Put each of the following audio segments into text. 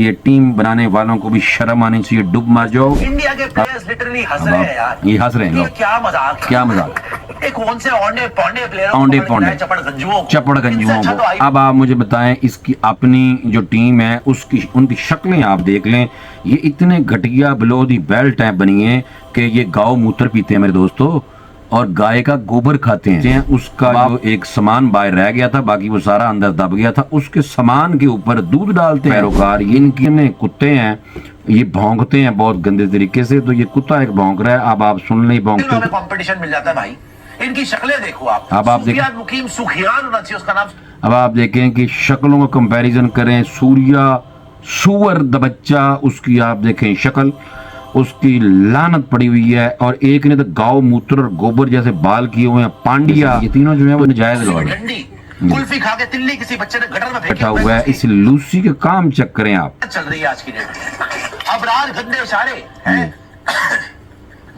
ये टीम बनाने वालों को भी शर्म आनी चाहिए। डूब मार जाओ। इंडिया के प्लेयर्स लिटरली हंस रहे हैं यार। ये हंस रहे हैं ये लोग। क्या मजाक, क्या मजाक। एक कौन से औंधे पौंडे प्लेयर, औंधे पौंडे चपड़ गंजुओं को। अब आप मुझे बताएं, इसकी अपनी जो टीम है उसकी उनकी शक्लें आप देख लें। ये इतने घटिया बिलो दी बेल्ट हैं बनी है कि ये गाय मूत्र पीते हैं मेरे दोस्तों, और गाय का गोबर खाते हैं। उसका जो एक सामान बाहर रह गया था, बाकी वो सारा अंदर दब गया था, उसके सामान के ऊपर दूध डालते हैं पैरोकार। ये इनके कुत्ते हैं, ये भौंकते हैं बहुत गंदे तरीके से। तो ये कुत्ता एक भौंक रहा है, अब आप सुन लें भौंकते हैं। कंपटीशन मिल जाता है भाई। इनकी शक्लें देखो आप। अब आप देखें, मुकीम सुखियान होना चाहिए उसका नाम। अब आप देखें कि शक्लों का कंपैरिजन करें। सूर्या सुअर द बच्चा, उसकी आप देखें शक्ल, उसकी लानत पड़ी हुई है। और एक ने तो गांव मूत्र और गोबर जैसे बाल किए हुए हैं। पांडिया, ये तीनों जो है वो नजायज लोग हैं। कुल्फी खा के तिल्ली किसी बच्चे ने गटर में बैठा हुआ है। इस लूसी के काम चेक करें आप। चल रही है आज की डेट में। अबरार गंदे इशारे हैं।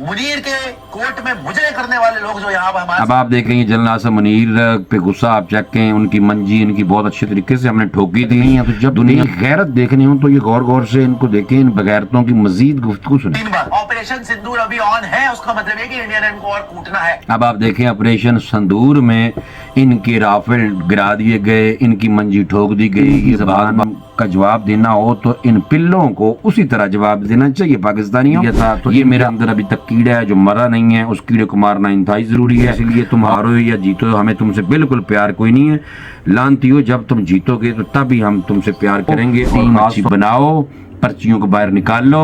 मुनीर के कोर्ट में मुजरे करने वाले लोग जो यहाँ पर हमारे। अब आप देखेंगे जनरल मुनीर पे गुस्सा आप चेक करें। उनकी मंजी इनकी बहुत अच्छे तरीके से हमने ठोकी थी। तो जब दुनिया गैरत देखनी हो तो ये गौर गौर से इनको देखें, इन बगैरतों की मजीद गुफ्तगू सुने। ऑपरेशन सिंदूर अभी ऑन है, उसका मतलब है कि इंडिया ने इनको और कूटना है। अब आप देखें ऑपरेशन सिंदूर में इनके राफेल गिरा दिए गए, इनकी मंजी ठोक दी गई। ये जबान का जवाब देना हो तो इन पिल्लों को उसी तरह जवाब देना चाहिए पाकिस्तानियों। तो ये मेरे अंदर अभी तक कीड़ा है जो मरा नहीं है, उस कीड़े को मारना इंतहाई जरूरी है। इसलिए तुम हारो या जीतो, हमें तुमसे बिल्कुल प्यार कोई नहीं है। लानतियो, जब तुम जीतोगे तो तभी हम तुमसे प्यार करेंगे। टीम अच्छी बनाओ, पर्चियों को बाहर निकाल लो,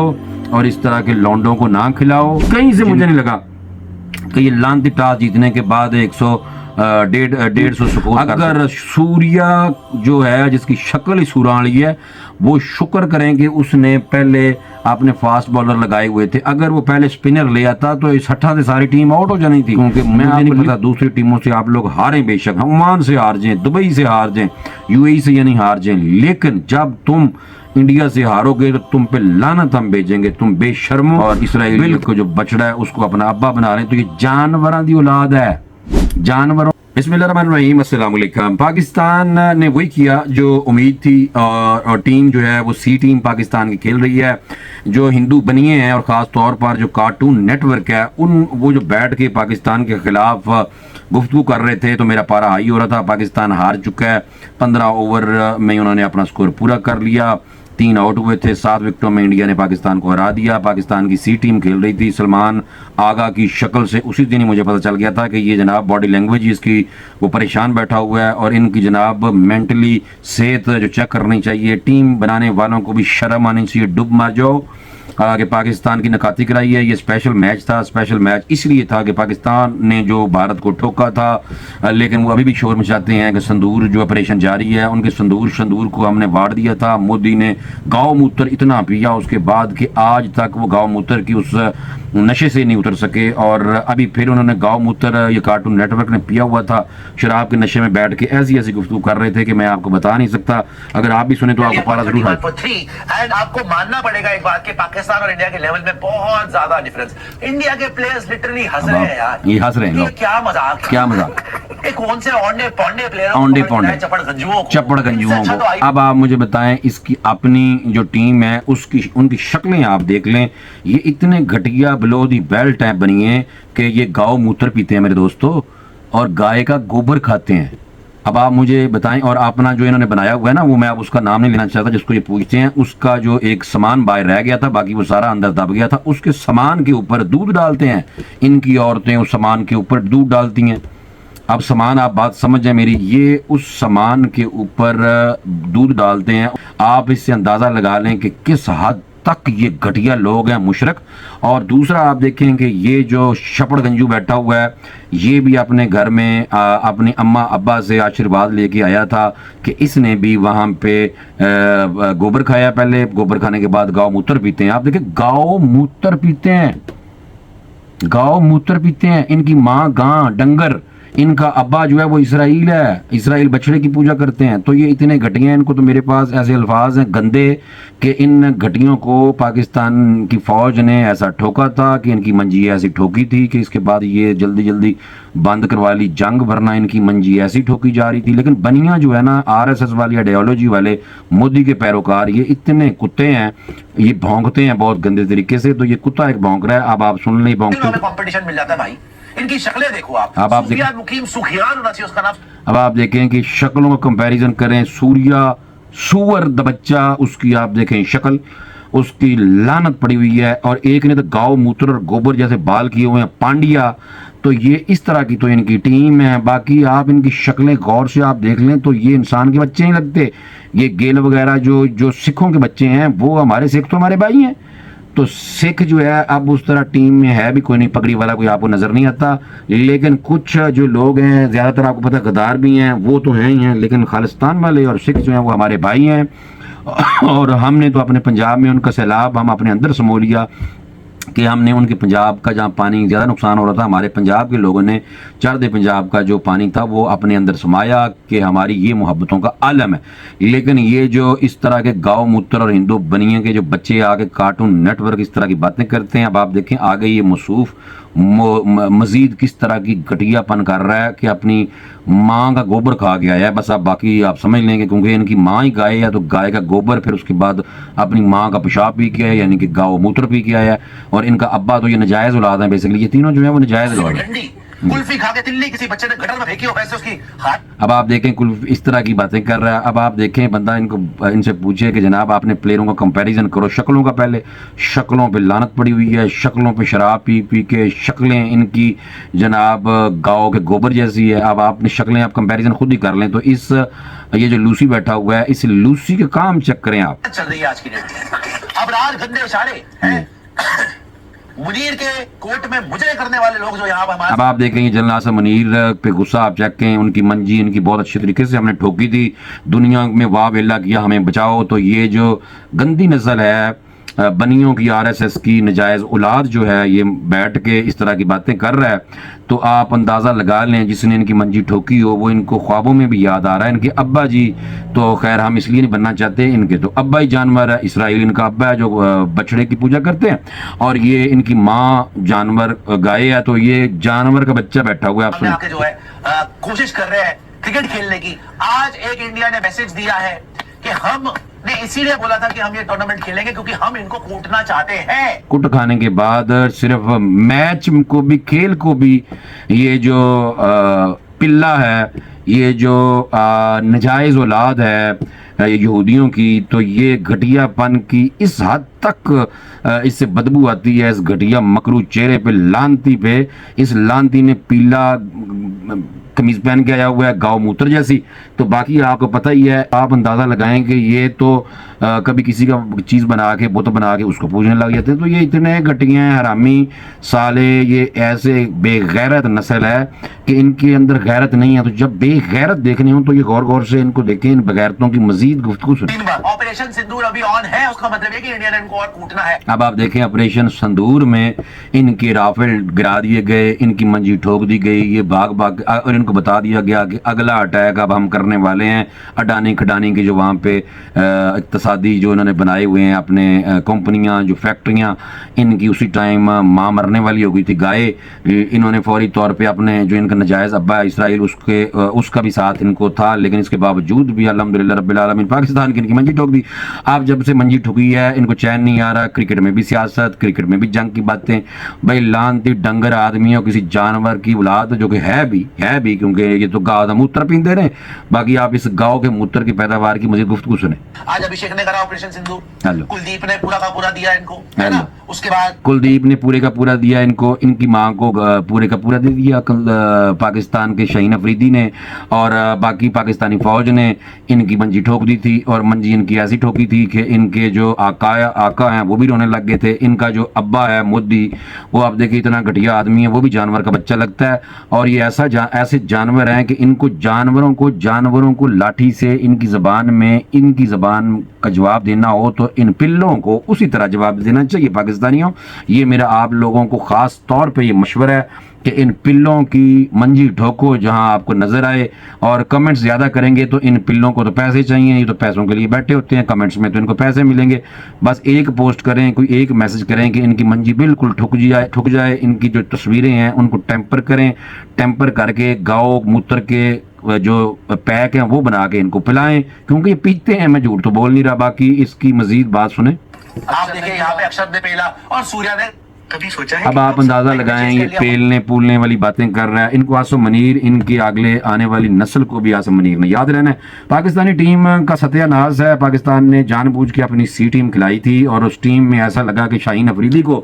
और इस तरह के लौंडों को ना खिलाओ। कहीं से मुझे नहीं लगा कि ये लानती टॉस जीतने के बाद 100-150 स्कोर। अगर सूर्या जो है जिसकी शक्ल ही सूराली है, वो शुक्र करें कि उसने पहले आपने फास्ट बॉलर लगाए हुए थे। अगर वो पहले स्पिनर ले आता तो इस 60 से सारी टीम आउट हो जानी थी। क्योंकि मैं नहीं पता दूसरी टीमों से आप लोग हारें, बेशक ओमान से हार जाएं, दुबई से हार जाएं, यूएई से यानी हार जाएं, लेकिन जब तुम इंडिया से हारोगे तो तुम पे लानत हम भेजेंगे। तुम बेशर्मो। और इसराइल को जो बछड़ा है उसको अपना अब्बा बना रहे हैं। तो ये जानवरों की औलाद है, जानवरों। बिस्मिल्लाहिर्रहमानिर्रहीम, अस्सलाम वालेकुम। पाकिस्तान ने वही किया जो उम्मीद थी, और टीम जो है वो सी टीम पाकिस्तान की खेल रही है। जो हिंदू बनिए हैं और ख़ास तौर पर जो कार्टून नेटवर्क है, वो जो बैठ के पाकिस्तान के खिलाफ गुफ्तगू कर रहे थे, तो मेरा पारा हाई हो रहा था। पाकिस्तान हार चुका है। 15 ओवर में उन्होंने अपना स्कोर पूरा कर लिया। 3 आउट हुए थे। 7 विकेटों में इंडिया ने पाकिस्तान को हरा दिया। पाकिस्तान की सी टीम खेल रही थी। सलमान आगा की शक्ल से उसी दिन ही मुझे पता चल गया था कि ये जनाब बॉडी लैंग्वेज इसकी वो परेशान बैठा हुआ है, और इनकी जनाब मेंटली सेहत जो चेक करनी चाहिए। टीम बनाने वालों को भी शर्म आनी चाहिए। डूब मार जाओ कि पाकिस्तान की नकाती कराई है। ये स्पेशल मैच था। स्पेशल मैच इसलिए था कि पाकिस्तान ने जो भारत को ठोका था, लेकिन वो अभी भी शोर मचाते हैं कि संदूर जो ऑपरेशन जारी है। उनके संदूर को हमने वाड़ दिया था। मोदी ने गाँव मूत्र इतना पिया उसके बाद कि आज तक वो गाँव मूत्र की उस नशे से नहीं उतर सके। और अभी फिर उन्होंने गाँव मूत्र, ये कार्टून नेटवर्क ने पिया हुआ था, शराब के नशे में बैठ के ऐसी ऐसी गुफ्तगू कर रहे थे कि मैं आपको बता नहीं सकता। अगर आप भी सुने तो आपको पारा जरूर। एंड आपको मानना पड़ेगा एक बात कि पाकिस्तान और इंडिया के लेवल में बहुत ज्यादा डिफरेंस। इंडिया के प्लेयर्स लिटरली हंस रहे हैं यार। ये हंस रहे हैं लोग। क्या मजाक, क्या मजाक। एक कौन से औंधे पौंडे प्लेयर, औंधे पौंडे चपड़ गंजुओं को। अब आप मुझे बताएं, इसकी अपनी जो टीम है उसकी उनकी शक्लें आप देख लें। ये इतने घटिया बिलो दी बेल्ट हैं बनी है कि ये गाय मूत्र पीते हैं मेरे दोस्तों, और गाय का गोबर खाते हैं। अब आप मुझे बताएं, और अपना जो इन्होंने बनाया हुआ है ना, वो मैं अब उसका नाम नहीं लेना चाहता जिसको ये पूछते हैं, उसका जो एक सामान बाहर रह गया था, बाकी वो सारा अंदर दब गया था, उसके सामान के ऊपर दूध डालते हैं। इनकी औरतें उस सामान के ऊपर दूध डालती हैं। अब सामान, आप बात समझ जाए मेरी, ये उस सामान के ऊपर दूध डालते हैं। आप इससे अंदाज़ा लगा लें कि किस हद तक ये घटिया लोग हैं, मुशरक। और दूसरा आप देखें कि ये जो शपड़ गंजू बैठा हुआ है, ये भी अपने घर में अपनी अम्मा अब्बा से आशीर्वाद लेके आया था कि इसने भी वहाँ पे गोबर खाया। पहले गोबर खाने के बाद गाँव मूत्र पीते हैं। आप देखें, गाँव मूत्र पीते हैं, गाँव मूत्र पीते हैं। इनकी माँ गां डंगर इनका अब्बा जो है वो इसराइल है, इसराइल बछड़े की पूजा करते हैं। तो ये इतने घटिया हैं, इनको तो मेरे पास ऐसे अल्फाज हैं गंदे कि इन घटियों को पाकिस्तान की फ़ौज ने ऐसा ठोका था कि इनकी मंजी ऐसी ठोकी थी कि इसके बाद ये जल्दी जल्दी बंद करवा ली जंग, वरना इनकी मंजी ऐसी ठोकी जा रही थी। लेकिन बनिया जो है ना, आरएसएस वाली आइडियोलॉजी वाले मोदी के पैरोकार, ये इतने कुत्ते हैं, ये भौंकते हैं बहुत गंदे तरीके से। तो ये कुत्ता एक भौंक रहा है, अब आप सुन लें भौंकते। कंपटीशन मिल जाता है भाई, इनकी शक्लें देखो आप। अब आप सुफियान मुकीम सुखियान होना चाहिए उसका नाम। अब आप देखें कि शक्लों का कंपैरिजन करें, सूर्या सुअर द बच्चा, उसकी आप देखें शक्ल, उसकी लानत पड़ी हुई है। और एक ने तो गाँव मूत्र और गोबर जैसे बाल किए हुए हैं, पांडिया। तो ये इस तरह की तो इनकी टीम है। बाकी आप इनकी शक्लें गौर से आप देख लें तो ये इंसान के बच्चे नहीं लगते। ये गेल वगैरह जो सिखों के बच्चे हैं, वो हमारे सिख तो हमारे भाई हैं। तो सिख जो है अब उस तरह टीम में है भी कोई नहीं, पगड़ी वाला कोई आपको नजर नहीं आता। लेकिन कुछ जो लोग हैं, ज्यादातर आपको पता गद्दार भी हैं, वो तो हैं ही हैं, लेकिन खालिस्तान वाले और सिख जो हैं वो हमारे भाई हैं। और हमने तो अपने पंजाब में उनका सैलाब हम अपने अंदर समो लिया कि हमने उनके पंजाब का जहाँ पानी ज़्यादा नुकसान हो रहा था, हमारे पंजाब के लोगों ने चढ़दे पंजाब का जो पानी था वो अपने अंदर समाया कि हमारी ये मोहब्बतों का आलम है। लेकिन ये जो इस तरह के गाँव मूत्र और हिंदू बनिए के जो बच्चे आके कार्टून नेटवर्क इस तरह की बातें करते हैं, अब आप देखें आगे ये मसूफ मजीद किस तरह की घटियापन कर रहा है कि अपनी माँ का गोबर खा गया है। बस आप बाकी आप समझ लेंगे, क्योंकि इनकी माँ ही गाय है तो गाय का गोबर, फिर उसके बाद अपनी माँ का पेशाब पी के आया, यानी कि गाँव मूत्र पी के आया है। और इनका अब्बा तो ये नजायज औलाद है, बेसिकली ये तीनों जो है वो नजायज औलाद है। कुल्फी खा के तिल्ली किसी बच्चे ने गटर में फेंकी हो, वैसे उसकी हाथ। अब आप देखें कुल्फी इस तरह की बातें कर रहा है। अब आप देखें बंदा इनसे पूछे कि जनाब आपने प्लेयरों का कंपैरिजन करो शक्लों का, पहले शक्लों पे लानत पड़ी हुई है, शक्लों पे शराब पी पी के शक्लें इनकी जनाब गाँव के गोबर जैसी है। अब आपने शक्लें आप कंपैरिजन खुद ही कर लें तो इस ये जो लूसी बैठा हुआ है, इस लूसी के काम चेक करें आप। चल रही है आज की डेट में। अब रात गंदे इशारे हैं मुनीर के कोर्ट में मुजरे करने वाले लोग जो यहाँ पर हमारे। अब आप देखेंगे जनरल आसम मुनीर पे गुस्सा आप चेक करें, उनकी मंजी इनकी बहुत अच्छे तरीके से हमने ठोकी थी, दुनिया में वाह वेला किया हमें बचाओ। तो ये जो गंदी नस्ल है बनियों की, आरएसएस की नजायज औलाद जो है, ये बैठ के इस तरह की बातें कर रहा है, तो आप अंदाज़ा लगा लें जिसने इनकी मंजी ठोकी हो वो इनको ख्वाबों में भी याद आ रहा है। इनके अब्बा जी तो खैर हम इसलिए नहीं बनना चाहते, इनके तो अब्बा ही जानवर है, इसराइल इनका अब्बा है जो बछड़े की पूजा करते हैं, और ये इनकी माँ जानवर गाय है। तो ये जानवर का बच्चा बैठा हुआ है, आप सुनिए। जो है कोशिश कर रहे हैं क्रिकेट खेलने की। आज एक इंडिया ने मैसेज दिया है कि हम ने इसीलिए बोला था कि हम ये टूर्नामेंट खेलेंगे क्योंकि हम इनको कूटना चाहते हैं। कुट खाने के बाद सिर्फ मैच को भी, खेल को भी, ये जो पिल्ला है, ये जो नजायज औलाद है यहूदियों की, तो ये घटियापन की इस हद तक इससे बदबू आती है, इस घटिया मकरू चेहरे पे, लानती पे। इस लानती ने पीला कमीज पहन के आया हुआ है गाँव मूत्र जैसी। तो बाकी आपको पता ही है, आप अंदाज़ा लगाएं कि ये तो कभी किसी का चीज़ बना के बुत बना के उसको पूजने लग जाते हैं। तो ये इतने घटिया हैं, हरामी साले, ये ऐसे बेगैरत नस्ल है कि इनके अंदर गैरत नहीं है। तो जब बेगैरत देखने हो तो ये गौर गौर से इनको देखें, इन बेगैरतों की मजीद गुफ्तगू सुनें। ऑपरेशन सिंदूर अभी ऑन है, उसका मतलब है कि इंडिया ने इनको और कूटना है। अब आप देखें ऑपरेशन सिंदूर में इनके राफेल गिरा दिए गए, इनकी मंजी ठोक दी गई, ये भाग भाग, और इनको बता दिया गया कि अगला अटैक अब हम करने वाले हैं। अडानी खडानी के जो वहाँ पे इक्तसादी जो इन्होंने बनाए हुए हैं अपने कंपनियां, जो फैक्ट्रियां, इनकी उसी टाइम माँ मरने वाली हो गई थी गाय। इन्होंने फौरी तौर पे अपने जो इनका नजायज़ अब्बा है इसराइल, उसका भी साथ इनको था, लेकिन इसके बावजूद भी अल्हम्दुलिल्लाह रब्बिल आलमीन पाकिस्तान की इनकी मंजी ठोक दी। आप जब से मंजी ठुकी है इनको चैन नहीं आ रहा। क्रिकेट में भी सियासत, क्रिकेट में भी जंग की बातें। भाई लानती डंगर आदमी हो, किसी जानवर की औलाद, जो कि है भी क्योंकि ये तो गाँव का मूत्र पीते रहे। बाकी आप इस गाँव के मूत्र की पैदावार की मजीद गुफ्तगू सुने। आज अभिषेक ने करा ऑपरेशन सिंदूर, हेलो, कुलदीप ने पूरा का पूरा दिया इनको, है ना। उसके बाद कुलदीप ने पूरे का पूरा दिया इनको, इनकी माँ को पूरे का पूरा दे दिया पाकिस्तान के शाहीन अफरीदी ने, और बाकी पाकिस्तानी फौज ने इनकी मंजी ठोक दी थी। और मंजी इनकी ऐसी ठोकी थी कि इनके जो आका हैं वो भी रोने लग गए थे। इनका जो अब्बा है मोदी, वो आप देखिए इतना घटिया आदमी है, वो भी जानवर का बच्चा लगता है। और ये ऐसे जानवर हैं कि इनको जानवरों को लाठी से इनकी ज़बान का जवाब देना हो तो इन पिल्लों को उसी तरह जवाब देना चाहिए पाकिस्तानियों। ये मेरा आप लोगों को ख़ास तौर पे ये मशवरा है कि इन पिल्लों की मंजी ठोको जहां आपको नजर आए, और कमेंट्स ज्यादा करेंगे तो इन पिल्लों को तो पैसे चाहिए, ये तो पैसों के लिए बैठे होते हैं, कमेंट्स में तो इनको पैसे मिलेंगे। बस एक पोस्ट करें, कोई एक मैसेज करें कि इनकी मंजी बिल्कुल ठुक जाए, इनकी जो तस्वीरें हैं उनको टेम्पर करें, टेम्पर करके गाओ मूत्र के जो पैक हैं वो बना के इनको पिलाएं, क्योंकि ये पीते हैं। मैं झूठ तो बोल नहीं रहा। बाकी इसकी मजीद बात सुने। आप देखिए यहाँ पे अक्षर ने पेला और सूर्या ने कभी सोचा है अब कि आप हम अंदाजा सब लगाएं, चीज ये के लिए पेलने पूलने वाली बातें कर रहा है। इनको आसम मनीर, इनकी अगले आने वाली नस्ल को भी आसम मनीर ने याद रहना है। पाकिस्तानी टीम का सत्यानाश है। पाकिस्तान ने जानबूझ के अपनी सी टीम खिलाई थी और उस टीम में ऐसा लगा कि शाहीन अफरीदी को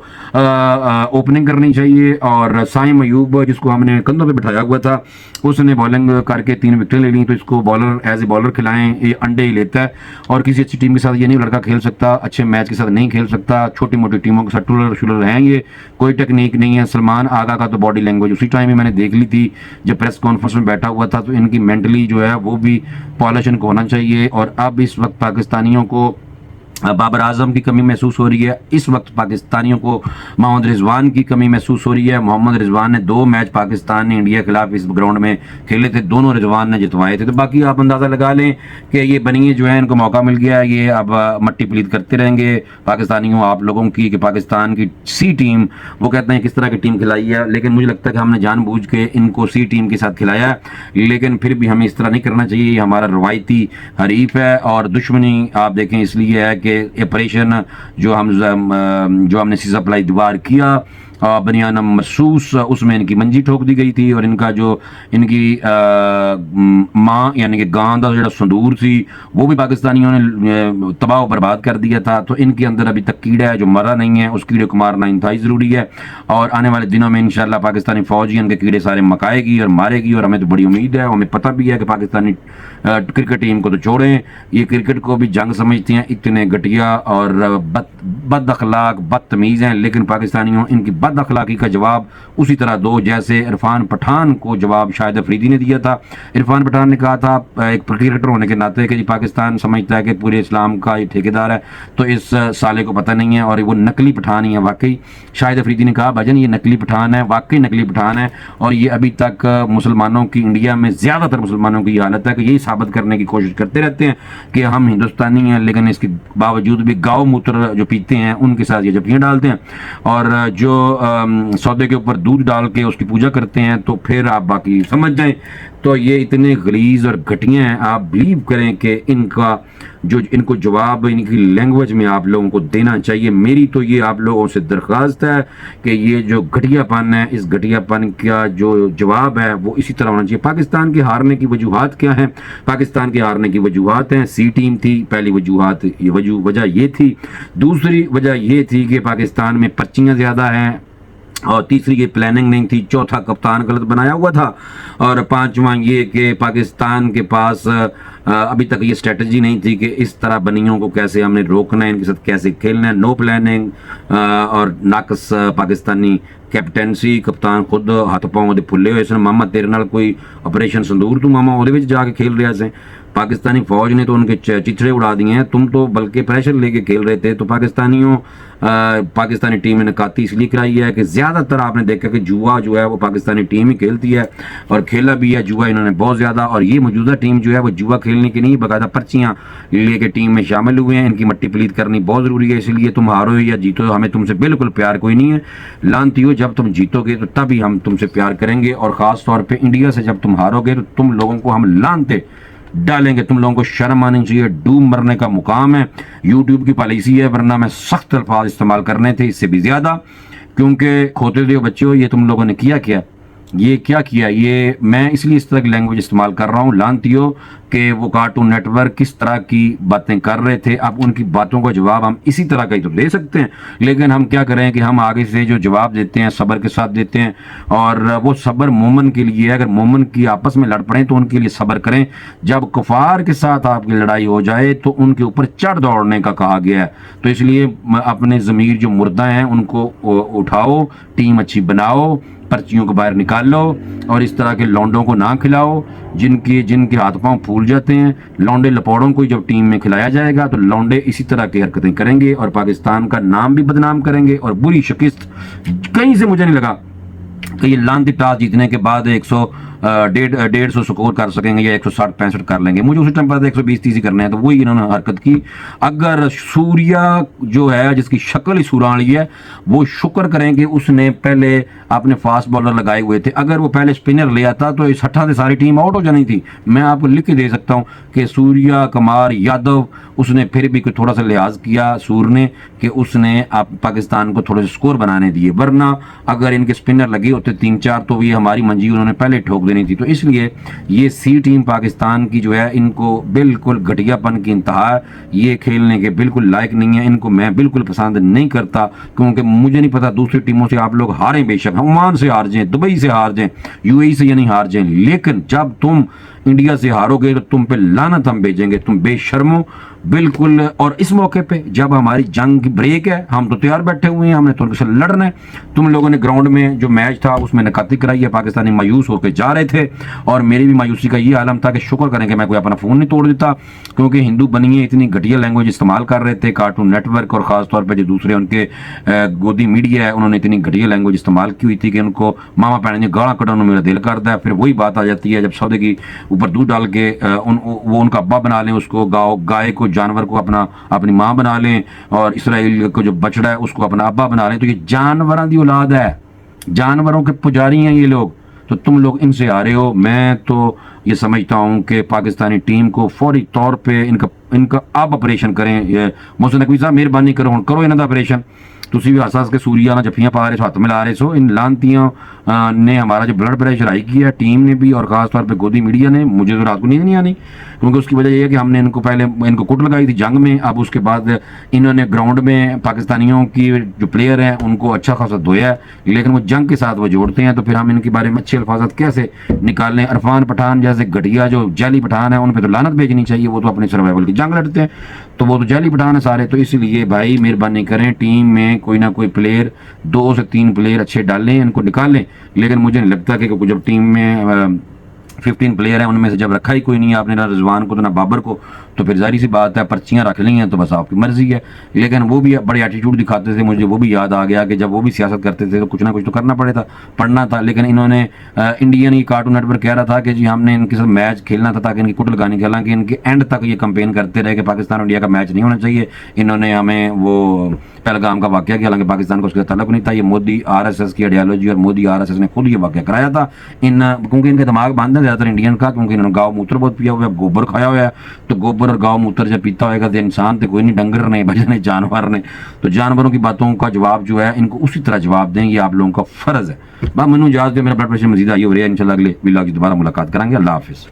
ओपनिंग करनी चाहिए, और साइम अयूब जिसको हमने कंधों पे बिठाया हुआ था उसने बॉलिंग करके 3 विकेटें ले ली। तो इसको बॉलर एज ए बॉलर खिलाएं, ये अंडे ही लेता है और किसी अच्छी टीम के साथ ये नहीं लड़का खेल सकता, अच्छे मैच के साथ नहीं खेल सकता। छोटी मोटी टीमों के साथ टूलर शुलर हैं, ये कोई टेक्निक नहीं है। सलमान आगा का तो बॉडी लैंग्वेज उसी टाइम ही मैंने देख ली थी जब प्रेस कॉन्फ्रेंस में बैठा हुआ था, तो इनकी मेंटली जो है वो भी पॉलिश इनको होना चाहिए। और अब इस वक्त पाकिस्तानियों को बाबर आजम की कमी महसूस हो रही है, इस वक्त पाकिस्तानियों को मोहम्मद रिजवान की कमी महसूस हो रही है। मोहम्मद रिजवान ने 2 मैच पाकिस्तान ने इंडिया के खिलाफ इस ग्राउंड में खेले थे, दोनों रिजवान ने जितवाए थे। तो बाकी आप अंदाज़ा लगा लें कि ये बनिए जो है इनको मौका मिल गया है, ये अब मट्टी पलीत करते रहेंगे पाकिस्तानियों आप लोगों की कि पाकिस्तान की सी टीम, वो कहते हैं किस तरह की टीम खिलाई है, लेकिन मुझे लगता है कि हमने जानबूझ के इनको सी टीम के साथ खिलाया है। लेकिन फिर भी हमें इस तरह नहीं करना चाहिए, ये हमारा रवायती हरीफ है और दुश्मनी आप देखें इसलिए है कि ऑपरेशन जो हमने सीजा पलाई दीवार किया बनियाना महसूस, उसमें इनकी मंजी ठोक दी गई थी और इनका जो इनकी माँ यानी कि गां का जो संदूर थी वो भी पाकिस्तानियों ने तबाह बर्बाद कर दिया था। तो इनके अंदर अभी तक कीड़ा है जो मरा नहीं है, उस कीड़े को मारना इंतहाई ज़रूरी है और आने वाले दिनों में इंशाल्लाह पाकिस्तानी फौज ही इनके कीड़े सारे मकाएगी और मारेगी। और हमें तो बड़ी उम्मीद है, हमें पता भी है कि पाकिस्तानी क्रिकेट टीम को तो छोड़ें, ये क्रिकेट को भी जंग समझते हैं, इतने घटिया और बद अखलाक बदतमीज़ हैं। लेकिन पाकिस्तानियों इनकी बद अखलाकी का जवाब उसी तरह दो जैसे इरफान पठान को जवाब शाहिद अफरीदी ने दिया था। इरफान पठान ने कहा था एक क्रिकेटर होने के नाते कि पाकिस्तान समझता है कि पूरे इस्लाम का ये ठेकेदार है, तो इस साले को पता नहीं है और वो नकली पठान ही है। वाकई शाहिद अफरीदी ने कहा भाजन ये नकली पठान है, वाकई नकली पठान है और ये अभी तक मुसलमानों की, इंडिया में ज़्यादातर मुसलमानों की हालत है कि यही साबित करने की कोशिश करते रहते हैं कि हम हिंदुस्तानी हैं, लेकिन इसके बावजूद भी गाँव मूत्र जो पीते हैं उनके साथ ये जफ्फियाँ डालते हैं और जो सौदे के ऊपर दूध डाल के उसकी पूजा करते हैं। तो फिर आप बाकी समझ जाएं। तो ये इतने गलीज और घटिया हैं, आप बिलीव करें कि इनको जवाब इनकी लैंग्वेज में आप लोगों को देना चाहिए। मेरी तो ये आप लोगों से दरख्वास्त है कि ये जो घटियापन है, इस घटियापन का जो जवाब है वो इसी तरह होना चाहिए। पाकिस्तान के हारने की वजूहात क्या हैं? पाकिस्तान के हारने की वजूहात हैं, सी टीम थी, पहली वजह ये थी। दूसरी वजह ये थी कि पाकिस्तान में पर्चियाँ ज़्यादा हैं और तीसरी ये प्लानिंग नहीं थी, चौथा कप्तान गलत बनाया हुआ था और पांचवा ये कि पाकिस्तान के पास अभी तक ये स्ट्रेटजी नहीं थी कि इस तरह बनियों को कैसे हमने रोकना है, इनके साथ कैसे खेलना है। नो प्लानिंग और नाकस पाकिस्तानी कैप्टनसी, कप्तान खुद हाथ पाँव फुले हुए सन। मामा तेरे नाल कोई ऑपरेशन संदूर तू मामा वो जाके खेल रहा से। पाकिस्तानी फौज ने तो उनके चिथड़े उड़ा दिए हैं, तुम तो बल्कि प्रेशर लेके खेल रहे थे। तो पाकिस्तानी टीम ने नकाती इसलिए कराई है कि ज़्यादातर आपने देखा कि जुआ जो है वो पाकिस्तानी टीम ही खेलती है और खेला भी है जुआ इन्होंने बहुत ज़्यादा। और ये मौजूदा टीम जो है वो जुआ खेलने की नहीं, बाकायदा पर्चियाँ लेके टीम में शामिल हुए हैं। इनकी मट्टी पलीत करनी बहुत ज़रूरी है, इसलिए तुम हारो या जीतो हमें तुमसे बिल्कुल प्यार कोई नहीं है। लानती हो, जब तुम जीतोगे तो तभी हम तुमसे प्यार करेंगे और ख़ास तौर पर इंडिया से जब तुम हारोगे तो तुम लोगों को हम लानते डालेंगे। तुम लोगों को शर्म आनी चाहिए, डूब मरने का मुकाम है। यूट्यूब की पॉलिसी है, वरना मैं सख्त अल्फाज इस्तेमाल करने थे इससे भी ज़्यादा, क्योंकि खोते दियो बच्चे हो, ये तुम लोगों ने किया क्या, ये क्या किया। ये मैं इसलिए इस तरह की लैंग्वेज इस्तेमाल कर रहा हूँ, लानती हो कि वो कार्टून नेटवर्क किस तरह की बातें कर रहे थे। अब उनकी बातों का जवाब हम इसी तरह का ही तो दे सकते हैं, लेकिन हम क्या करें कि हम आगे से जो जवाब देते हैं सब्र के साथ देते हैं और वो सब्र मोमन के लिए है। अगर मोमन की आपस में लड़ पड़े तो उनके लिए सब्र करें। जब कुफार के साथ आपकी लड़ाई हो जाए तो उनके ऊपर चढ़ दौड़ने का कहा गया है। तो इसलिए अपने ज़मीर जो मुर्दा हैं उनको उठाओ, टीम अच्छी बनाओ, पर्चियों को बाहर निकाल लो और इस तरह के लौंडों को ना खिलाओ जिनके हाथ पांव फूल जाते हैं। लौंडे लपौड़ों को जब टीम में खिलाया जाएगा तो लौंडे इसी तरह की हरकतें करेंगे और पाकिस्तान का नाम भी बदनाम करेंगे और बुरी शिकस्त कहीं से मुझे नहीं लगा कि ये लानती टॉस जीतने के बाद 150 स्कोर कर सकेंगे या 160-65 कर लेंगे। मुझे उसी टाइम पता था 120-30 ही करने हैं, तो वही इन्होंने हरकत की। अगर सूर्या जो है जिसकी शक्ल ही सूराली है, वो शुक्र करें कि उसने पहले अपने फास्ट बॉलर लगाए हुए थे। अगर वो पहले स्पिनर ले आता तो इस 60 से सारी टीम आउट हो जानी थी। मैं आपको लिख के दे सकता हूं कि सूर्या कुमार यादव उसने फिर भी थोड़ा सा लिहाज किया सूर ने, कि उसने आप पाकिस्तान को थोड़े से स्कोर बनाने दिए, वरना अगर इनके स्पिनर लगे होते 3-4 तो ये हमारी मंजी उन्होंने पहले ठोक देनी थी। तो इसलिए ये सी टीम पाकिस्तान की जो है, इनको बिल्कुल घटियापन की इंतहा है, ये खेलने के बिल्कुल लायक नहीं है। इनको मैं बिल्कुल पसंद नहीं करता, क्योंकि मुझे नहीं पता दूसरी टीमों से आप लोग हारें, बेशक ओमान से हार जाएं, दुबई से हार जाएं, यूएई से या नहीं हार जाएं, लेकिन जब तुम इंडिया से हारोगे तो तुम पे लानत हम भेजेंगे, तुम बेशर्मो बिल्कुल। और इस मौके पे जब हमारी जंग की ब्रेक है, हम तो तैयार बैठे हुए हैं, हमने तो उनके साथ लड़ना है। तुम लोगों ने ग्राउंड में जो मैच था उसमें नकाती कराई है, पाकिस्तानी मायूस होकर जा रहे थे, और मेरी भी मायूसी का ये आलम था कि शुक्र करें कि मैं कोई अपना फ़ोन नहीं तोड़ देता, क्योंकि हिंदू बनिए इतनी घटिया लैंग्वेज इस्तेमाल कर रहे थे। कार्टून नेटवर्क और ख़ासतौर पर जो दूसरे उनके गोदी मीडिया है, उन्होंने इतनी घटिया लैंग्वेज इस्तेमाल की हुई थी कि उनको मामा भैन ने गाला कटाने मेरा दिल करता है। फिर वही बात आ जाती है जब सौदे की ऊपर दूध डाल के वो उनका अब्बा बना लें, उसको गाय को, जानवर को अपनी माँ बना लें, और इसराइल को जो बछड़ा है उसको अपना अब्बा बना लें। तो ये जानवरों की औलाद है, जानवरों के पुजारी हैं ये लोग। तो तुम लोग इनसे आ रहे हो। मैं तो ये समझता हूं कि पाकिस्तानी टीम को फौरी तौर पे इनका अब ऑपरेशन करें। मोहसिन नकवी साहब मेहरबानी करो इन्हों का ऑपरेशन। तुसी भी हस हस के सूरिया ना जफियां पा रहे सो, हाथ मिला रहे सो। इन लानतियों ने हमारा जो ब्लड प्रेशर हाई किया, टीम ने भी और खास तौर पे गोदी मीडिया ने। मुझे तो रात को नींद नहीं आनी, क्योंकि उसकी वजह यह है कि हमने इनको कुट लगाई थी जंग में। अब उसके बाद इन्होंने ग्राउंड में पाकिस्तानियों की जो प्लेयर हैं उनको अच्छा खासा धोया है, लेकिन वो जंग के साथ वो जोड़ते हैं। तो फिर हम इनके बारे में अच्छे अल्फाज कैसे निकालें? इरफान पठान जैसे घटिया जो जैली पठान है, उन पर तो लानत भेजनी चाहिए। वो तो अपने सर्वाइवल की जंग लड़ते हैं, तो वो तो जैली पठान है सारे। तो इसलिए भाई मेहरबानी करें, टीम में कोई ना कोई प्लेयर, 2 से 3 प्लेयर अच्छे डालें, इनको निकालें। लेकिन मुझे नहीं लगता कि जब टीम में 15 प्लेयर हैं, उनमें से जब रखा ही कोई नहीं है आपने, ना रिजवान को तो ना बाबर को, तो फिर जाहिर सी बात है पर्चियां रख ली हैं तो बस आपकी मर्जी है। लेकिन वो भी बड़े एटीट्यूड दिखाते थे, मुझे वो भी याद आ गया कि जब वो भी सियासत करते थे तो कुछ ना कुछ तो करना पड़ना था। लेकिन इन्होंने इंडियन ही कार्टून नेटवर्क कह रहा था कि जी हमने इनके साथ मैच खेलना था ताकि इनकी कुट लगानी, हालांकि इनके एंड तक ये कंपेन करते रहे कि पाकिस्तान इंडिया का मैच नहीं होना चाहिए। इन्होंने हमें वो पहलगाम का वाकया किया, हालांकि पाकिस्तान को उसका तलब नहीं था। ये मोदी RSS की आइडियोलॉजी, और मोदी RSS ने खुद ये वाकया कराया था। क्योंकि इनके दिमाग बंद है ज़्यादातर इंडियन का, क्योंकि इन्होंने गाँव मूत्र बहुत पिया हुआ है, गोबर खाया हुआ है। तो गोबर और गाँव मूत्र जब पीता होगा तो इंसान तो कोई नहीं, डंगर ने बजने जानवर ने। तो जानवरों की बातों का जवाब जो है इनको उसी तरह जवाब दें, ये आप लोगों का फर्ज है। बस मैनू इजाजत दे, मेरा ब्लड प्रेशर मजीद आई हो रहा है। इंशाल्लाह अगले व्लॉग दोबारा मुलाकात करेंगे। अल्लाह हाफिज़।